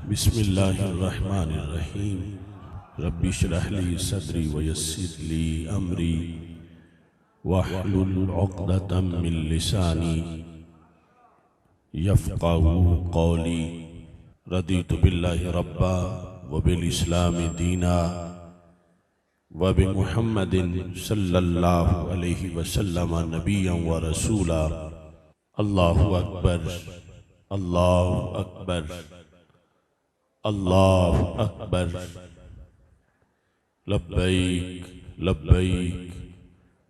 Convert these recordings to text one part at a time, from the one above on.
बिस्मिल्लाहिर्रहमानिर्रहीम। रब्बि इश्रह ली सदरी वयस्सिर ली अमरी वहलुल उक़दतम मिन लिसानी यफ़क़हू क़ौली। रदीतु बिल्लाहि रब्बा व बिल इस्लामी दीना व बि मुहम्मदिन सल्लल्लाहु अलैहि वसल्लम नबिय्यन व रसूला। अल्लाहु अकबर, अल्लाहु अकबर, अल्लाहु अकबर। लब्बैक लब्बैक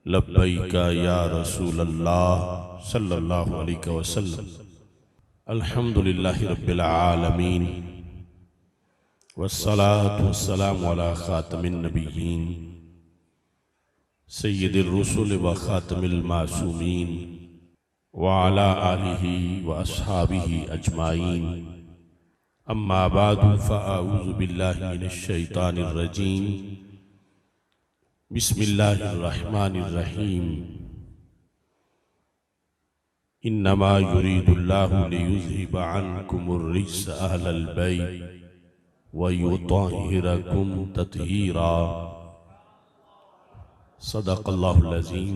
लब्बैक या रसूल अल्लाह सल्लल्लाहु अलैहि वसल्लम। अल्हम्दुलिल्लाहि रब्बिल आलमीन वस्सलातु वस्सलामु अला खातमिन नबिय्यीन सय्यिदिर रुसुल व खातमिल मासूमीन व अला आलिहि व अस्हाबिहि अजमाइन। अम्मा बादु फ़अऊज़ु बिल्लाहि मिनश शैतानिर रजीम। बिस्मिल्लाहिर्रहमानिर्रहीम। इन्नमा युरीदुल्लाहु लियुज़हिबा अन्कुमुर रिज्स अहलल बैत व युत्तहिरकुम तत्हीरा। सदक़ल्लाहुल अज़ीम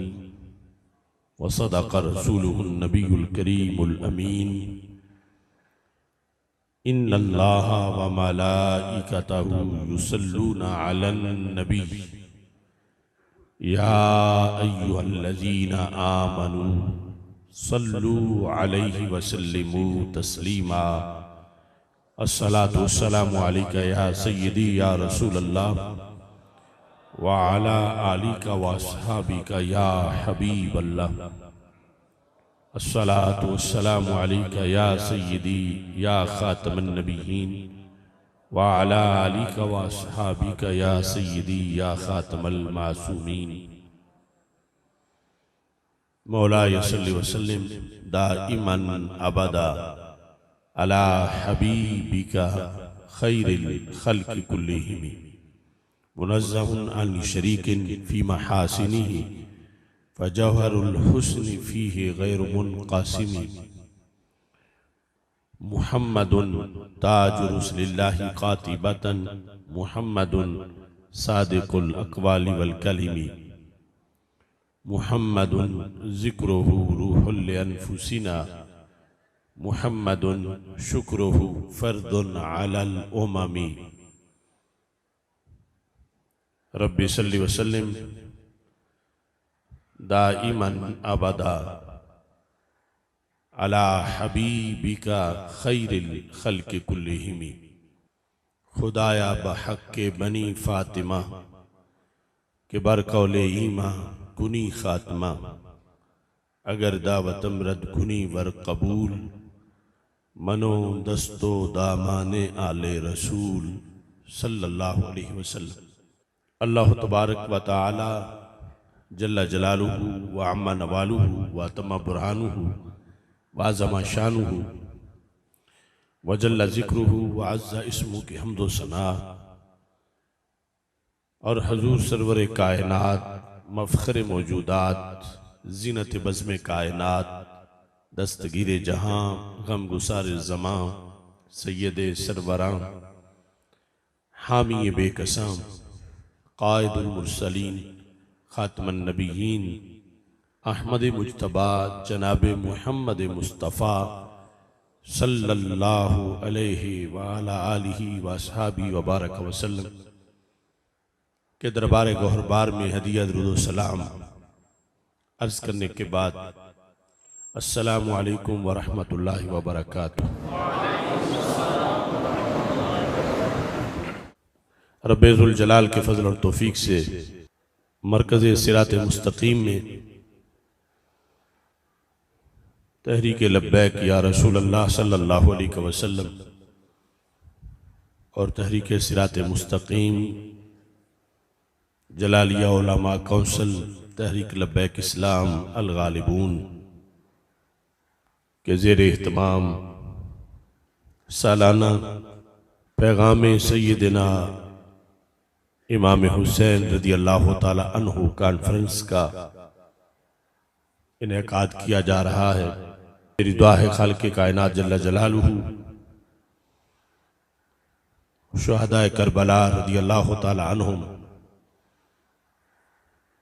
व सदक़ रसूलुहुन नबियुल करीमुल अमीन। इन्नल्लाहा व मलाइकतहु युसल्लूना अलन नबी या अय्युहल्लज़ीना आमनू सल्लू अलैहि वसल्लिमू तस्लीमा। अस्सलातु वस्सलामु अलैका या सय्यदी या रसूलल्लाह व अला आलिका व अस्हाबिका या हबीबल्लाह। अस्सलातु वस्सलामु अलैका या सय्यदी या खातमन नबिय्यीन व अला आलिका व अस्हाबिका या सय्यदी या खातमल मासूमीन। मौलाया सल्लि व सल्लिम दाइमन अबदा अला हबीबिका खैरिल खल्क़ि कुल्लिहिम मुनज़्ज़हुन अन शरीकिन फी महासिनिही फ़जौहरुल हुस्नि फ़ीहि गैरु मुनक़सिम। मुहम्मदुन ताजु रुसुलिल्लाहि क़ातिबतन मुहम्मदुन सादिक़ुल अक़वालि वल कलिमी। मुहम्मदुन ज़िक्रुहु रूहुल लिअन्फुसिना मुहम्मदुन शुक्रुहु फ़र्दुन अलल उममी। रब्बि सल्लि व सल्लिम दाइमन अबदा अला हबीबिका खैरिल खल्क़ि कुल्लिहिम। खुदाया बहक़्क़े बनी फ़ातिमा के बरकौले ईमा कुनी ख़ात्मा। अगर दावतम रद कुनी वर कबूल मनो दस्तो दामाने आले रसूल सल्लल्लाहु अलैहि वसल्लम। अल्लाह तबारक व तआला जल्ला जलालुहु व अम्मा नवालुहु व तम्मा बुरहानुहु व अज़्ज़मा शानुहु व जल्ला ज़िक्रुहु व अज़्ज़ा इस्मुहु की हम्दो सना और हजूर सरवर कायनात मफ़ख़र मौजूदात ज़ीनत बज़्म कायनात दस्तगीर जहां गम गुसार ज़मां सैयद सरवरां हामी बेकसां क़ाइदुल मुरसलीन ख़ातमुन नबिय्यीन अहमद मुज्तबा जनाब मुहम्मद मुस्तफ़ा सल्लल्लाहु अलैहि व अला आलिहि व अस्हाबिहि व बारक वसल्लम के दरबार गौहरबार में हदिया दुरूद व सलाम अर्ज़ करने के बाद अस्सलामु अलैकुम व रहमतुल्लाहि व बरकातुहू। रब्बे ज़ुल जलाल के फज़ल और तौफ़ीक से मरकज़ सिरात मुस्तकीम में तहरीक लब्बैक या रसूल अल्लाह सल्लल्लाहु अलैहि वसल्लम और तहरीक सिरात मुस्तकीम जलालिया उलमा कौंसल तहरीक लब्बैक इस्लाम अल गालिबून के ज़ेर एहतमाम सालाना पैगाम सय्यदना इमाम हुसैन रज़ी अल्लाह ताला अन्हु कॉन्फ्रेंस का इनेकाद किया जा रहा है। मेरी दुआ है खालिक़ कायनात जल्ला जलालुहु शुहदाए करबला रदियल्लाहु ताला अन्हुम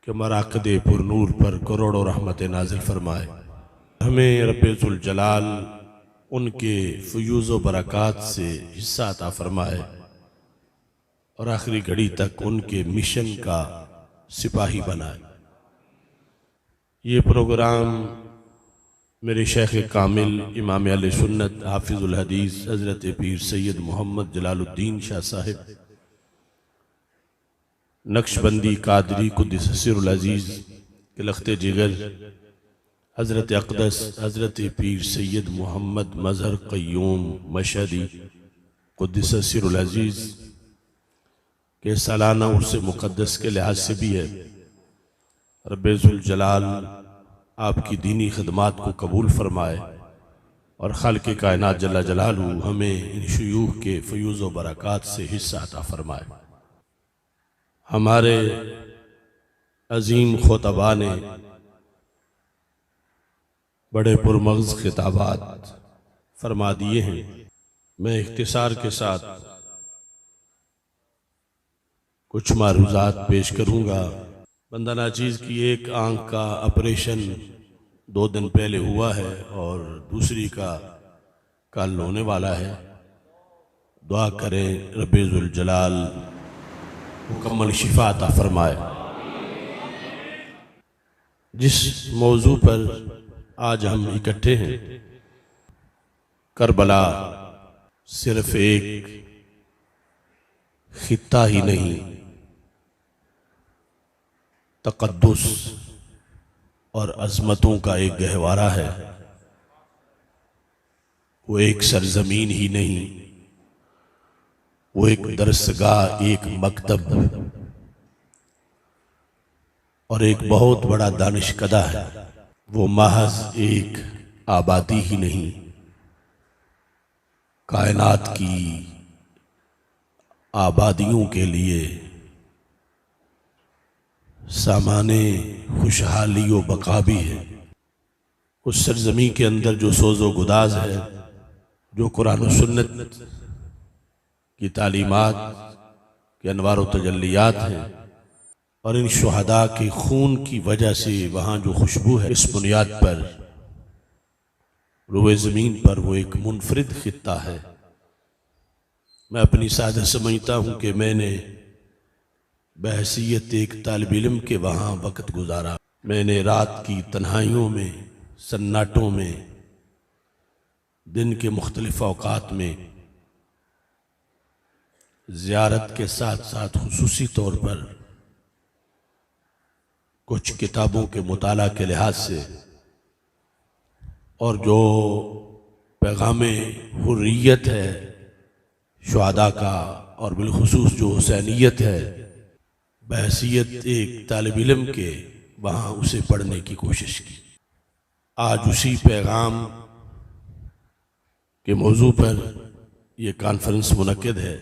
के मराकदे पुरनूर पर करोड़ों रहमत नाजिल फरमाए। हमें रब्बुल जलाल उनके फ़यूज़ व बरक़ात से हिस्सा अता फरमाए और आखिरी घड़ी तक उनके मिशन का सिपाही बनाए। ये प्रोग्राम मेरे शेख कामिल इमाम अहले सुन्नत हाफिजुल हदीस हज़रत पीर सैयद मोहम्मद जलालुद्दीन शाह साहिब नक्शबंदी कादरी कुद्दस सिरुल अज़ीज़ के लख्ते जिगर हज़रत अक़दस हज़रत पीर सैयद मोहम्मद मज़हर क़य्यूम मशहदी कुद्दस सिरुल अज़ीज़ के सालाना उर्स मुक़द्दस के लिहाज से भी है। रब्बुल जलाल आपकी दीनी खिदमात को कबूल फरमाए और खालिक़ कायनात जल्ला जलालू हमें इन शयूख के फ़यूज़ व बरक़ात से हिस्सा अता फरमाए। हमारे अजीम खुतबा ने बड़े पुरमग़ज़ खिताबात फरमा दिए हैं। मैं इख्तिसार के साथ कुछ मारूज़ात पेश करूँगा। बंदा नाचीज़ की एक आंख का ऑपरेशन 2 दिन पहले हुआ है और दूसरी का कल होने वाला है। दुआ करें रब्बुल जलाल मुकम्मल शिफा अता फरमाए। जिस मौजू पर आज हम इकट्ठे हैं, करबला सिर्फ एक खित्ता ही नहीं, तक़द्दुस और अज़मतों का एक गहवारा है। वो एक सरजमीन ही नहीं, वो एक दरसगाह, एक मकतब और एक बहुत बड़ा दानिशकदा है। वो महज एक आबादी ही नहीं, कायनात की आबादियों के लिए सामाने खुशहाली व बका भी है। उस सरजमी के अंदर जो सोज़ो गुदाज है, जो कुरान व सुन्नत की तालीमात के अनवार व तजल्लियात हैं और इन शुहदा के खून की वजह से वहाँ जो खुशबू है, इस बुनियाद पर रुए ज़मीन पर वो एक मुनफरिद खित्ता है। मैं अपनी सादत समझता हूँ कि मैंने बहसीयत एक तालिब इल्म के वहाँ वक़्त गुजारा। मैंने रात की तन्हाइयों में, सन्नाटों में, दिन के मुख्तलिफ औकात में ज़ियारत के साथ साथ खुसूसी तौर पर कुछ किताबों के मुताला के लिहाज से और जो पैगामे हुर्रियत है शुहदा का और बिलखुसूस जो हुसैनियत है, बहसीयत एक तालिब इल्म के वहाँ उसे पढ़ने की कोशिश की। आज उसी पैगाम के मौजू पर यह कॉन्फ्रेंस मुनक्किद है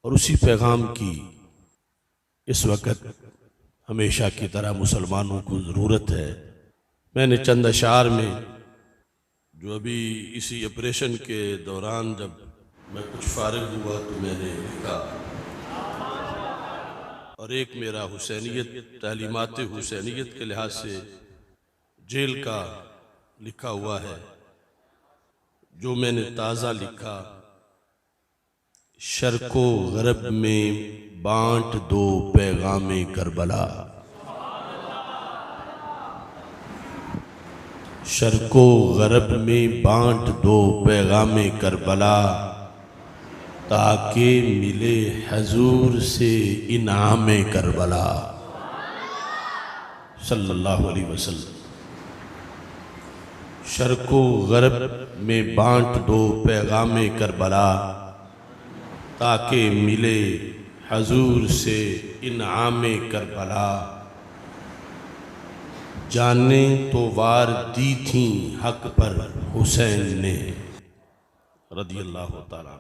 और उसी पैगाम की इस वक्त हमेशा की तरह मुसलमानों को ज़रूरत है। मैंने चंद अशार में जो अभी इसी ऑपरेशन के दौरान जब मैं कुछ फारिग हुआ तो मैंने लिखा, और एक मेरा हुसैनियत तालीमात हुसैनियत के लिहाज से जेल का लिखा हुआ है, जो मैंने ताज़ा लिखा। शर्को गरब में बांट दो पैगामे करबला, शर्को गरब में बांट दो पैगामे करबला, ताकि मिले हजूर से इनामे करबला सल्लल्लाहु अलैहि वसल्लम। शर्को गरब में बांट दो पैगामे करबला, ताकि मिले हजूर से इनामे करबला। जाने तो वार दी थी हक पर हुसैन ने रदियल्लाहु ताला,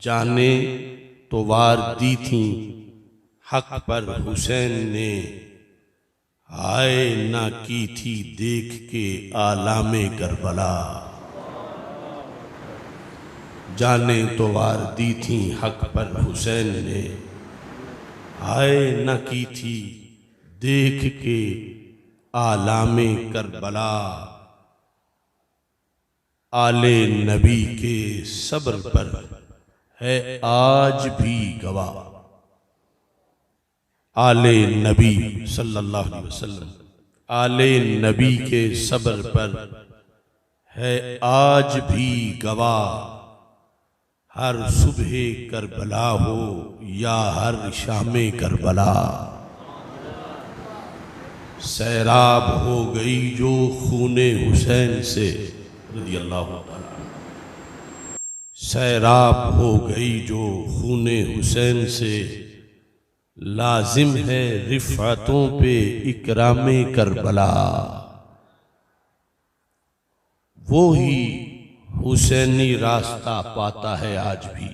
जाने तो वार दी थी हक पर हुसैन ने, हाय ना की थी देख के आलामे करबला। जाने तो वार दी थी हक पर हुसैन ने, हाय न की थी देख के आलामे करबला, आले नबी के सब्र पर है आज भी गवाह। आले नबी सल्लल्लाहु अलैहि वसल्लम, आले नबी के सब्र पर है आज भी गवाह। हर सुबह करबला हो या हर शामे करबला, सैराब हो गई जो खूने हुसैन से रज़ी अल्लाह ताला, सैराब हो गई जो खूने हुसैन से, लाजिम है रिफ़अतों पे इकरामे करबला। वो ही हुसैनी रास्ता पाता है आज भी,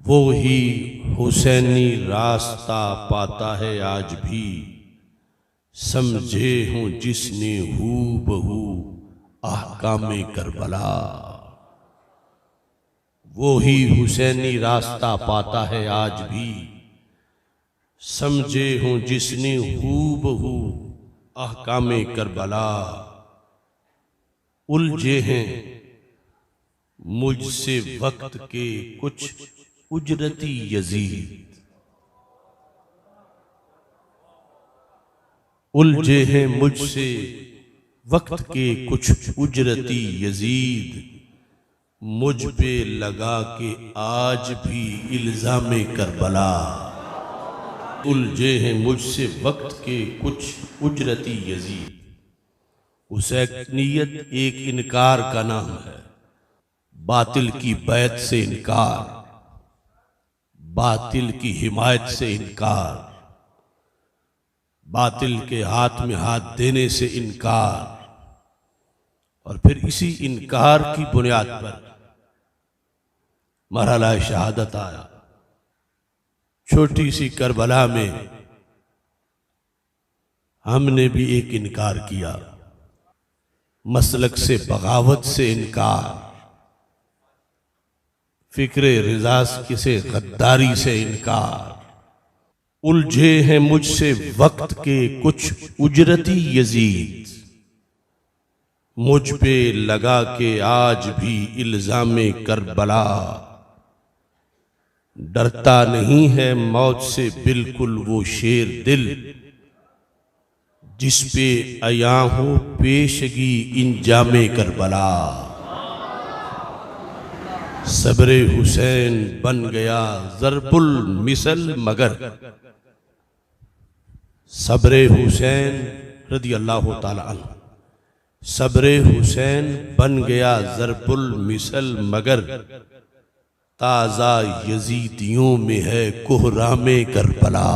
वो ही हुसैनी रास्ता पाता है आज भी। समझे हूँ जिसने हू बहू अहकामे करबला, वो ही हुसैनी रास्ता पाता है आज भी। समझे हूँ जिसने हू बहू अहकामे करबला, उलझे हैं मुझसे वक्त के कुछ उजरती यजीद, उलझे हैं मुझसे वक्त के कुछ उजरती यजीद, मुझ पे लगा के आज भी इल्जामे करबला। उलझे हैं मुझसे वक्त के कुछ उजरती यजीद। हुसैनियत एक इनकार का नाम है, बातिल की बैत से इनकार, बातिल की हिमायत से इनकार, बातिल के हाथ में हाथ देने से इनकार, और फिर इसी इनकार की बुनियाद पर मरहला शहादत आया। छोटी सी करबला में हमने भी एक इनकार किया, मसलक से बगावत से इनकार, फिक्रे रिजा से गद्दारी से इनकार। उलझे हैं मुझसे वक्त के कुछ उजरती यजीद, मुझ पे लगा के आज भी इल्जामे करबला। डरता नहीं है मौत से बिल्कुल वो शेर दिल, जिस पे अया हो पेशगी इंजामे करबला। सब्रे हुसैन बन गया ज़रबुल मिसल मगर, सब्रे हुसैन रज़ी अल्लाह ताला अन्हु, सब्रे हुसैन बन गया ज़रबुल मिसल मगर, ताज़ा यजीदियों में है कोहरामे करबला।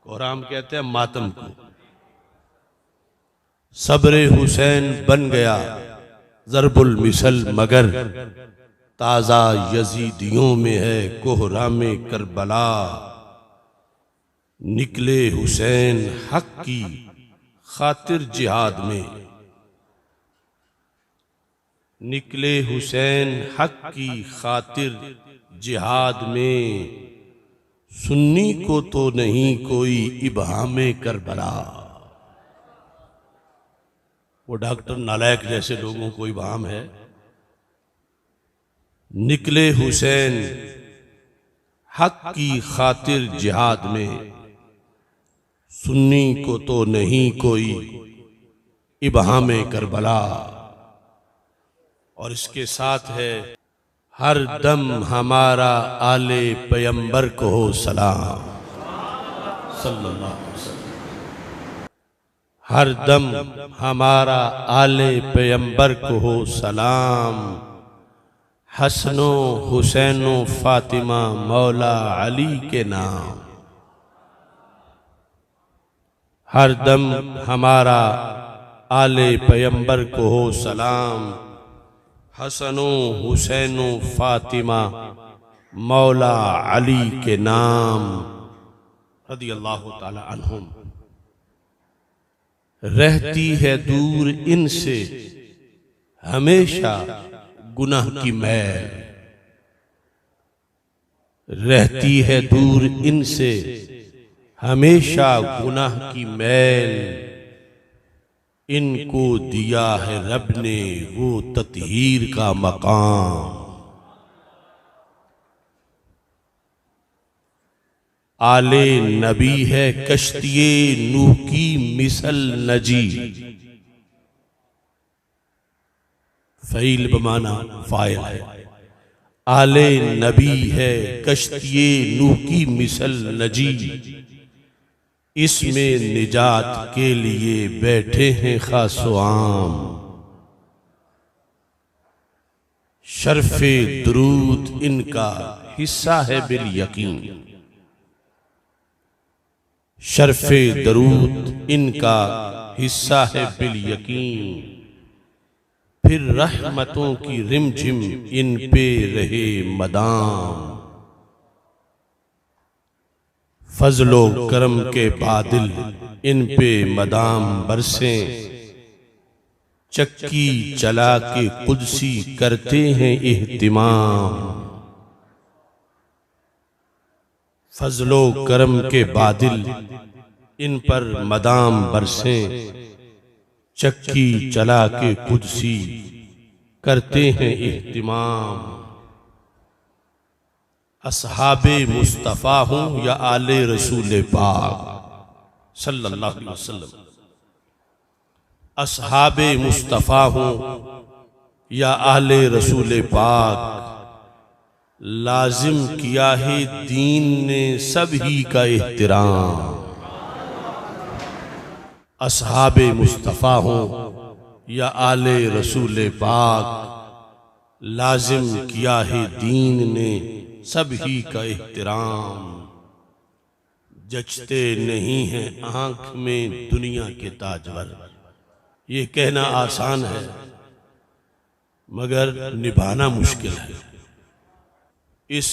कोहराम कहते हैं मातम को। सब्रे हुसैन बन गया ज़रबुल मिसल मगर, ताज़ा यजीदियों में है कोहरामे करबला। निकले हुसैन हक की खातिर जिहाद में, निकले हुसैन हक की खातिर जिहाद में, सुन्नी को तो नहीं कोई इब्हामे करबला। वो डॉक्टर नालायक जैसे लोगों को इब्हाम है। निकले हुसैन हक की खातिर जिहाद में, सुन्नी को तो नहीं कोई इब्हामे करबला। और इसके साथ है हर दम हमारा आले पैगंबर को हो सलाम सल्लल्लाहु अलैहि वसल्लम। हर दम हमारा आले पैगंबर को हो सलाम। हसनो हुसैनो फातिमा मौला अली के नाम। हर दम हमारा आले पैगंबर को हो सलाम। हसनो हुसैनो फातिमा मौला अली के नाम रज़ी अल्लाह ताला अन्हुम। रहती है दूर इनसे हमेशा गुनाह की मैल रहती है दूर इनसे, हमेशा गुनाह की मैल इनको दिया है रब ने वो तत्हीर का मकाम। आले नबी है कश्तिये नूह की मिसल नजी, फ़ईल बमाना फ़ाइल है। आले नबी है कश्तिये नूह की मिसल नजी, इसमें निजात के लिए बैठे हैं खासो आम। शर्फे दुरूद इनका हिस्सा है बिल यकीन, शर्फे दरूद इनका हिस्सा है बिल यकीन। फिर रहमतों की रिमझिम इन पे रहे मदाम, फजलो करम के बादल इन पे मदाम बरसे। चक्की चला के कुदसी करते हैं इहतिमाम, फजलो करम के बादल इन पर मदाम बरसे। चक्की चला के कुदसी करते हैं इहतिमाम। असहाबे मुस्तफ़ा हूँ या आले रसूल पाक सल्लल्लाहु अलैहि वसल्लम, असहाबे मुस्तफ़ा हूँ या आले रसूल पाक, लाजिम किया है दीन ने सभी का एहतराम। असहाबे मुस्तफ़ा हूँ या आले रसूल पाक, लाजिम किया है दीन ने सभी का एहतराम। जचते नहीं हैं आंख में दुनिया के ताजवर, ये कहना आसान है मगर निभाना मुश्किल है। इस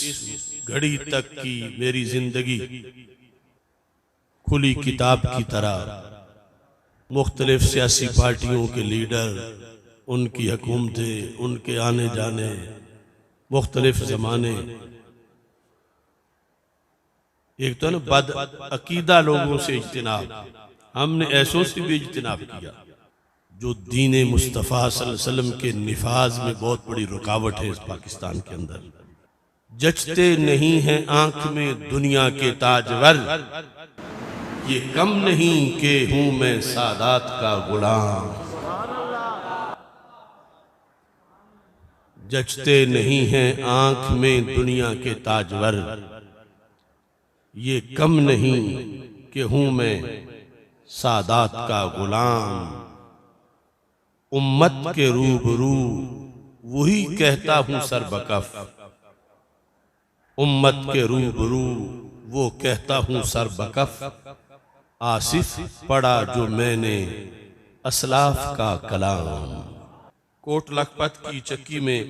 घड़ी तक की मेरी जिंदगी खुली किताब की तरह मुख्तलिफ सियासी पार्टियों के लीडर, उनकी हुकूमतें, उनके आने जाने, मुख्तलिफ ज़माने। एक तो ना बद अकीदा लोगों से इज्तिनाब, हमने ऐसों से भी इज्तिनाब किया जो दीन मुस्तफ़ा सल्लल्लाहु अलैहि वसल्लम के निफाज में बहुत बड़ी रुकावट है इस पाकिस्तान के अंदर। जचते नहीं हैं आंख में दुनिया के ताजवर, ये कम नहीं कि हूं मैं सादात का गुलाम। जचते नहीं हैं आंख में दुनिया के ताजवर, ये कम नहीं कि हूं मैं सादात का गुलाम। उम्मत के रूबरू वही कहता हूं सरबकफ, उम्मत के रूबरू वो कहता हूं सरबकफ। आसिफ पढ़ा जो मैंने असलाफ का कलाम। कोट लखपत की चक्की में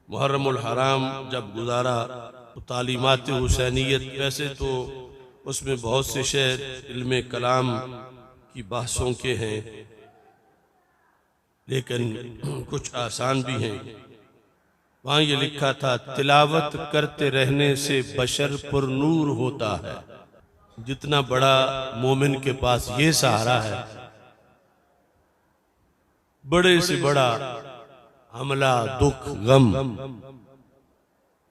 मुहर्रमुल हराम जब गुजारा तो तालीमात हुसैनियत, वैसे तो उसमें बहुत से शेर इल्मे कलाम की बहसों के हैं, लेकिन कुछ आसान भी हैं। वहाँ ये लिखा था, तिलावत करते रहने से बशर पुरनूर होता है। जितना बड़ा मोमिन के पास ये सहारा है, बड़े से बड़ा हमला, दुख, गम,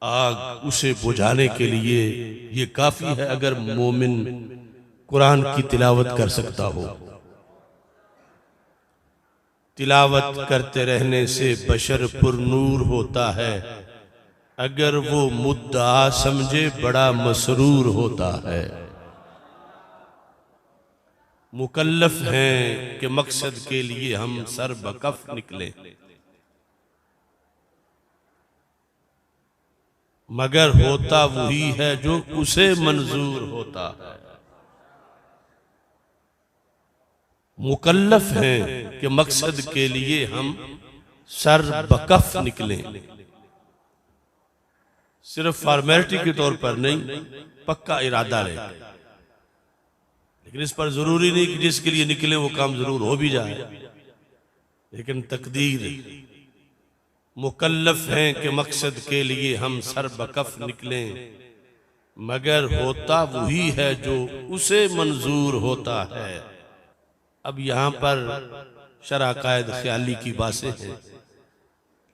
आग उसे बुझाने के लिए ये काफी है अगर मोमिन कुरान की तिलावत कर सकता हो। तिलावत करते रहने से बशर पुरनूर होता है, अगर वो मुद्दा समझे बड़ा मसरूर होता है। मुकल्लफ हैं कि मकसद के लिए हम सर बकफ निकले, मगर होता वही है जो उसे मंजूर होता है। मुकल्लफ हैं कि मकसद के लिए हम सर बकफ निकले, सिर्फ फॉर्मेलिटी के तौर पर नहीं, पक्का इरादा ले। लेकिन इस पर जरूरी नहीं कि जिसके लिए निकले वो काम जरूर हो भी जाए। लेकिन तकदीर मुकल्लफ हैं कि मकसद के लिए हम सर बकफ निकलें, मगर होता वही है जो उसे मंजूर होता है। अब यहाँ पर शरह कायद ख्याली की बातें हैं,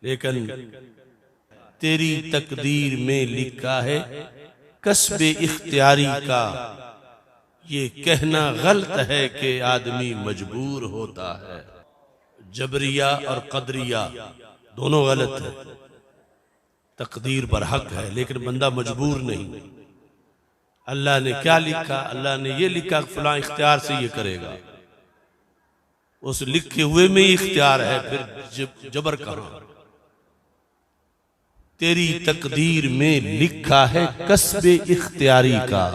लेकिन तेरी तकदीर में लिखा है कसबे इख्तियारी का, ये कहना गलत है कि आदमी मजबूर होता है। जबरिया और कदरिया दोनों गलत है। तकदीर पर हक है लेकिन बंदा मजबूर नहीं। अल्लाह ने क्या लिखा? अल्लाह ने ये लिखा फलां इख्तियार से ये करेगा, उस लिखे हुए में ही इख्तियार है, फिर जबर कहां? तेरी तकदीर में लिखा है कसबे इख्तियारी का।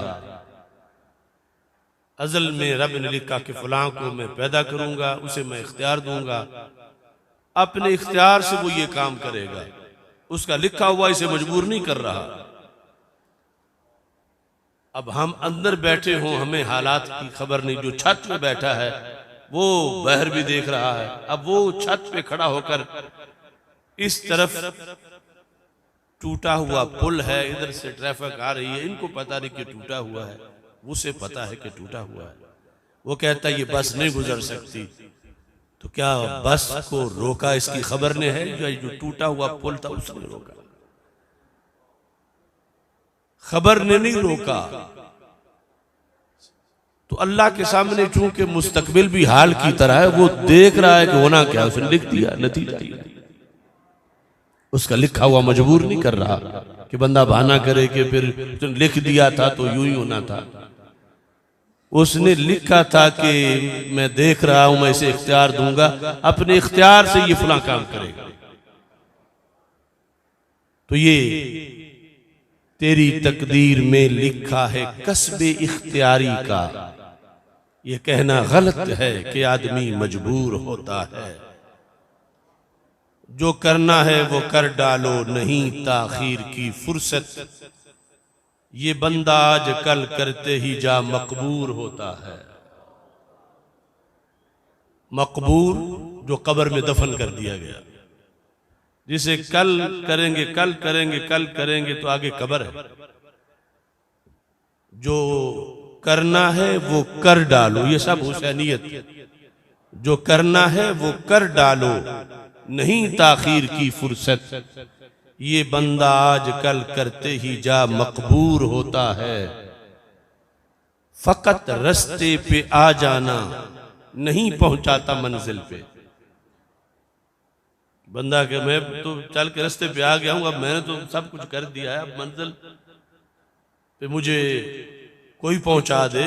अजल में रब ने लिखा कि फलां को मैं पैदा करूंगा, उसे मैं इख्तियार दूंगा, अपने इख्तियार से वो ये काम करेगा। उसका लिखा हुआ इसे मजबूर नहीं कर रहा। अब हम अंदर बैठे हों, हमें हालात की खबर नहीं, जो छत पे बैठा है वो बाहर भी देख रहा है। अब वो छत पे खड़ा होकर इस तरफ टूटा हुआ पुल है, इधर से ट्रैफिक आ रही है, इनको पता नहीं कि टूटा हुआ है, उसे पता है कि टूटा हुआ है। वो कहता है ये बस नहीं गुजर सकती, तो क्या बस को रोका इसकी खबर ने है या जो टूटा हुआ पुल था उसने रोका? खबर ने नहीं रोका। तो अल्लाह के सामने चूंकि मुस्तकबिल भी हाल की तरह है, वो देख रहा है कि होना क्या, उसने लिख दिया, नतीजा उसका लिखा हुआ मजबूर नहीं कर रहा कि बंदा बहाना करे कि फिर लिख दिया था तो यूं ही होना था। उसने लिखा था कि मैं देख रहा हूं, मैं इसे इख्तियार दूंगा, अपने इख्तियार से ये फलां काम करेगा। तो ये तेरी तकदीर में लिखा है कसबे इख्तियारी का, ये कहना गलत है कि आदमी मजबूर होता है। जो करना है वो कर डालो, नहीं ताखीर की फुर्सत, ये बंदा आज कल करते ही जा मकबूर होता है। मकबूर जो कब्र में दफन कर दिया गया, जिसे कल करेंगे कल करेंगे कल करेंगे तो आगे कब्र है। जो करना है वो कर डालो, ये सब हुसैनियत। जो करना है वो कर डालो, नहीं ताखीर की फुर्सत, ये बंदा आज कल करते ही जा मकबूर होता है। फकत रास्ते पे आ जाना नहीं पहुंचाता मंजिल पे। बंदा के मैं तो चल के रास्ते पे आ गया हूं, अब मैंने तो सब कुछ कर दिया है, अब मंजिल पे मुझे कोई पहुंचा दे,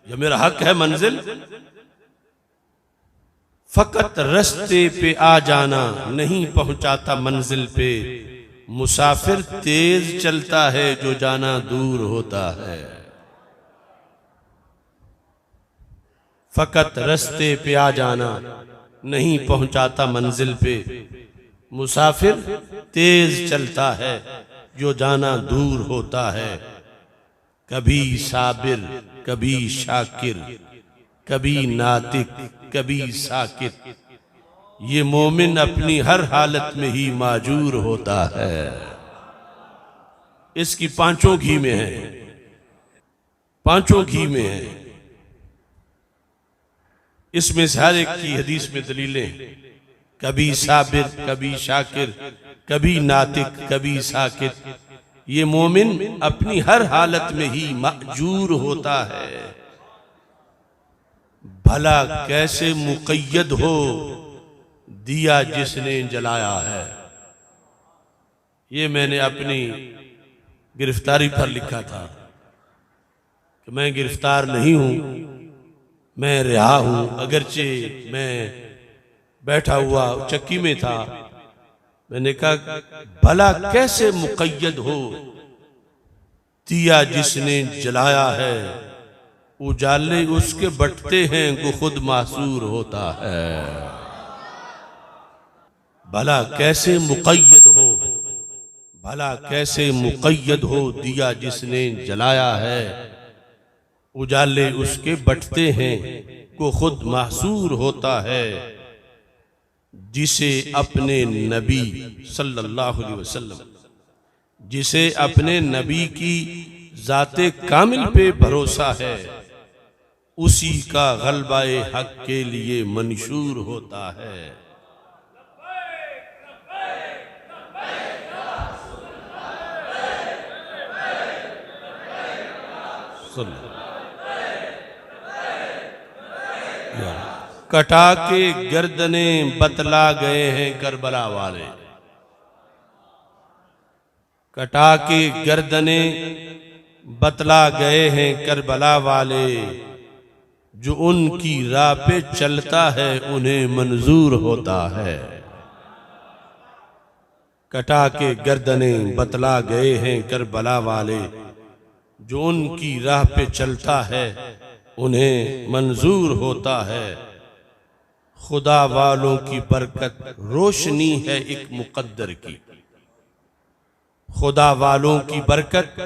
यह मेरा हक है मंजिल। फकत रास्ते पे आ जाना नहीं पहुंचाता मंजिल पे, मुसाफिर तेज चलता है जो जाना दूर होता है। फकत रास्ते पे आ जाना नहीं पहुंचाता मंजिल पे, मुसाफिर तेज चलता है जो जाना दूर होता है। कभी साबिर कभी शाकिर, कभी नातिक कभी साकित, ये मोमिन अपनी हर हालत में ही माजूर होता है। इसकी पांचों घी में है, पांचों घी में है। इसमें से हर एक की हदीस में दलीलें, कभी साबिर कभी शाकिर कभी नातिक कभी साकित, ये मोमिन अपनी हर हालत में ही माजूर होता है। भला कैसे मुक़य्यद हो दिया जिसने जलाया है। ये मैंने अपनी गिरफ्तारी पर लिखा था कि मैं गिरफ्तार नहीं हूं, मैं रिहा हूं, अगरचे मैं बैठा हुआ चक्की में था। मैंने कहा भला कैसे मुक़य्यद हो दिया जिसने जलाया है, उजाले उसके बटते हैं वो खुद मासूर होता है। भला कैसे मुक़य्यद हो, भला कैसे मुक़य्यद हो दिया जिसने जलाया है, उजाले उसके बटते हैं वो खुद मासूर होता है। जिसे अपने नबी सल्लल्लाहु अलैहि वसल्लम, जिसे अपने नबी की जाते कामिल पे भरोसा है, उसी का गलबाए हक के लिए मंशूर होता है। कटा के गर्दने बतला गए हैं करबला वाले, कटा के गर्दने बतला गए हैं करबला वाले, जो उनकी राह पे चलता है उन्हें मंजूर होता है। कटा के गर्दने बतला गए हैं करबला वाले, जो उनकी राह पे चलता है उन्हें मंजूर होता है। खुदा वालों की बरकत रोशनी है एक मुकद्दर की, खुदा वालों की बरकत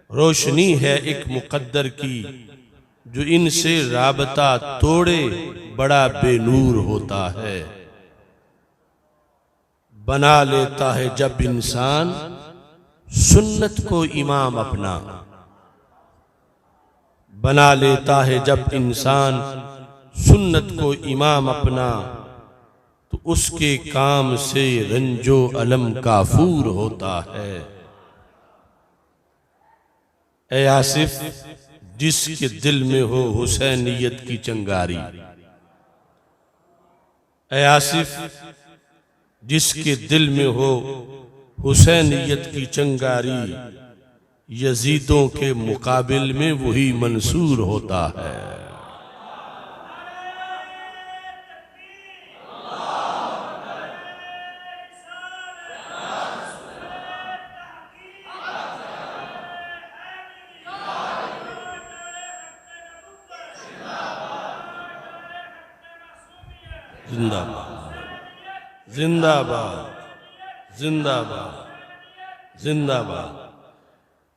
रोशनी है एक मुकद्दर की, जो इनसे राबता तोड़े बड़ा बेनूर होता है। बना लेता है जब इंसान सुन्नत को इमाम अपना, बना लेता है जब इंसान सुन्नत को इमाम अपना, तो उसके काम से रंजो अलम काफूर होता है। ए आसिफ, जिसके दिल में हो हुसैनियत की चिंगारी, ए आसिफ, जिसके दिल में हो हुसैनियत की चिंगारी, यजीदों के मुकाबिल में वही मंसूर होता है। जिंदाबाद, जिंदाबाद, जिंदाबाद, जिंदाबाद।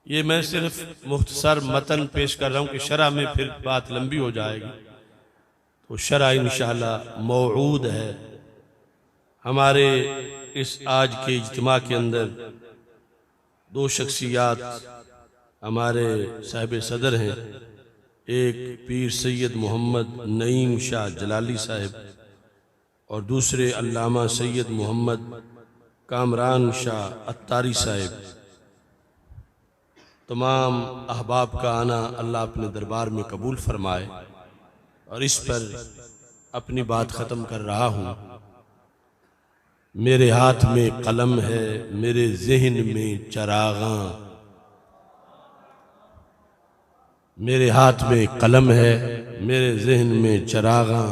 ये मैं सिर्फ मुख्तसर मतन पेश कर रहा हूँ कि शरह में फिर बात लंबी हो जाएगी, तो शरह इंशाअल्लाह मौऊद है। हमारे इस आज के इज्तिमा के अंदर दो शख्सियात हमारे साहिब सदर हैं, एक पीर सैयद मोहम्मद नईम शाह जलाली साहब और दूसरे अल्लामा सैयद मोहम्मद कामरान शाह अत्तारी साहब। तमाम अहबाब का आना अल्लाह अपने दरबार में कबूल फरमाए। और इस पर अपनी बात ख़त्म कर रहा हूँ। मेरे हाथ में कलम है, मेरे जहन में चरागां, मेरे हाथ में कलम है, मेरे जहन में चरागां,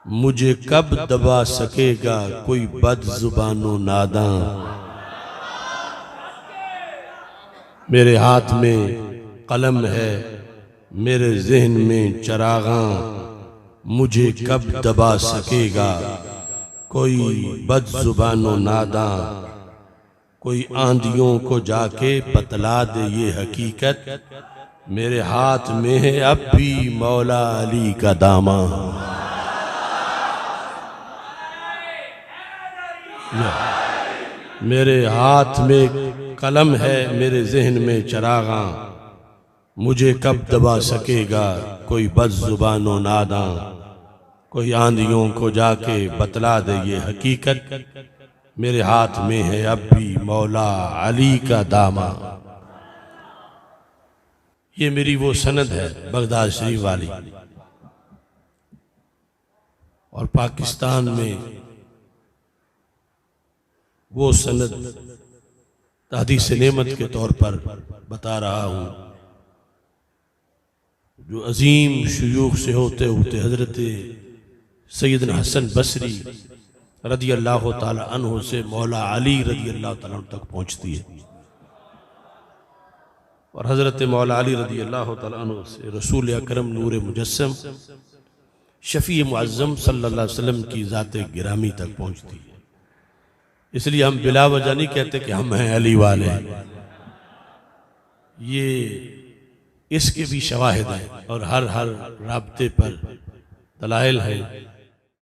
मुझे कब दबा सकेगा कोई बदजुबानो नादां। मेरे हाथ में कलम है, मेरे जहन में चरागां, मुझे कब दबा सकेगा कोई बदजुबानो नादां। कोई आंधियों को जाके बतला दे ये हकीकत, मेरे हाथ में है अब भी मौला अली का दामा। मेरे हाथ में कलम है, मेरे जहन में चरागां, मुझे कब दबा सकेगा कोई बदजुबानो नादां। कोई आंधियों को जाके बतला दे ये हकीकत, मेरे हाथ में है अब भी मौला अली का दामा। ये मेरी वो सनद है बगदाद शरीफ वाली। और पाकिस्तान में वो सनद हदीस नेमत के तौर पर बता रहा हूँ, जो अजीम शुयूख से होते होते हजरत सैयदना हसन बसरी रदी अल्लाह ताला अन्हु से मौला अली रदी अल्लाह ताला अन्हु तक पहुँचती है। और हजरत मौला अली रदी अल्लाह ताला अन्हु से रसूल अकरम नूर मुजस्सम शफी मुअज़्ज़म सल्लल्लाहु अलैहि वसल्लम की ज़ाते गिरामी तक पहुँचती है। इसलिए हम बिला वजह नहीं कहते कि हम हैं अली वाले, ये इसके भी शवाहिद हैं और हर राब्ते पर दलाइल है।